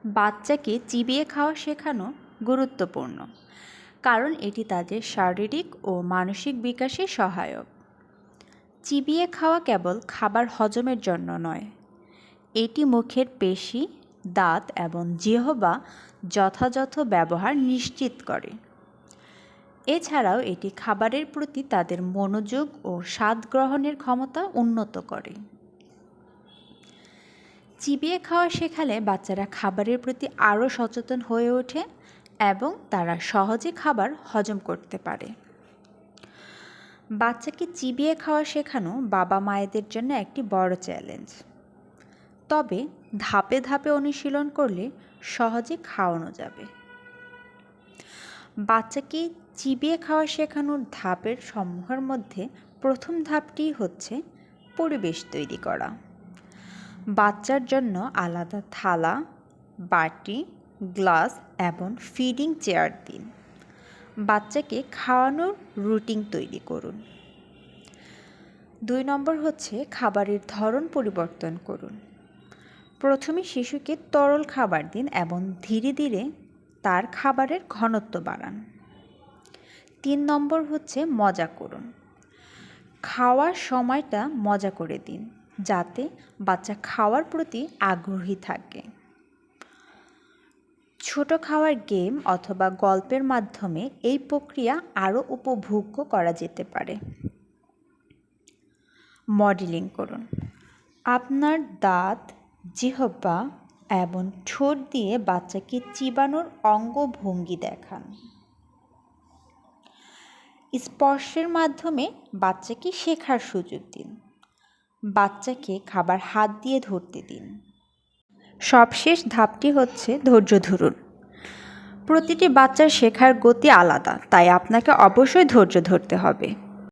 বাচ্চাকে চিবিয়ে খাওয়া শেখানো গুরুত্বপূর্ণ, কারণ এটি তাদের শারীরিক ও মানসিক বিকাশে সহায়ক। চিবিয়ে খাওয়া কেবল খাবার হজমের জন্য নয়, এটি মুখের পেশি, দাঁত এবং জিহ্বা যথাযথ ব্যবহার নিশ্চিত করে। এছাড়াও এটি খাবারের প্রতি তাদের মনোযোগ ও স্বাদ গ্রহণের ক্ষমতা উন্নত করে। চিবিয়ে খাওয়া শেখালে বাচ্চারা খাবারের প্রতি আরও সচেতন হয়ে ওঠে এবং তারা সহজে খাবার হজম করতে পারে। বাচ্চাকে চিবিয়ে খাওয়া শেখানো বাবা মায়েদের জন্য একটি বড় চ্যালেঞ্জ, তবে ধাপে ধাপে অনুশীলন করলে সহজে খাওয়ানো যাবে। বাচ্চাকে চিবিয়ে খাওয়া শেখানোর ধাপের সমূহের মধ্যে প্রথম ধাপটি হচ্ছে পরিবেশ তৈরি করা। বাচ্চার জন্য আলাদা থালা, বাটি, গ্লাস এবং ফিডিং চেয়ার দিন। বাচ্চাকে খাওয়ানোর রুটিন তৈরি করুন। 2 নম্বর হচ্ছে খাবারের ধরন পরিবর্তন করুন। প্রথমে শিশুকে তরল খাবার দিন এবং ধীরে ধীরে তার খাবারের ঘনত্ব বাড়ান। 3 নম্বর হচ্ছে মজা করুন। খাওয়ার সময়টা মজা করে দিন, যাতে বাচ্চা খাওয়ার প্রতি আগ্রহী থাকে। ছোট খাওয়ার গেম অথবা গল্পের মাধ্যমে এই প্রক্রিয়া আরও উপভোগ্য করা যেতে পারে। মডেলিং করুন। আপনার দাঁত, জিহ্বা এবং ঠোঁট দিয়ে বাচ্চাকে চিবানোর অঙ্গভঙ্গি দেখান। স্পর্শের মাধ্যমে বাচ্চাকে শেখার সুযোগ দিন। বাচ্চাকে খাবার হাত দিয়ে ধরতে দিন। সবশেষ ধাপটি হচ্ছে ধৈর্য ধরুন। প্রতিটি বাচ্চার শেখার গতি আলাদা, তাই আপনাকে অবশ্যই ধৈর্য ধরতে হবে।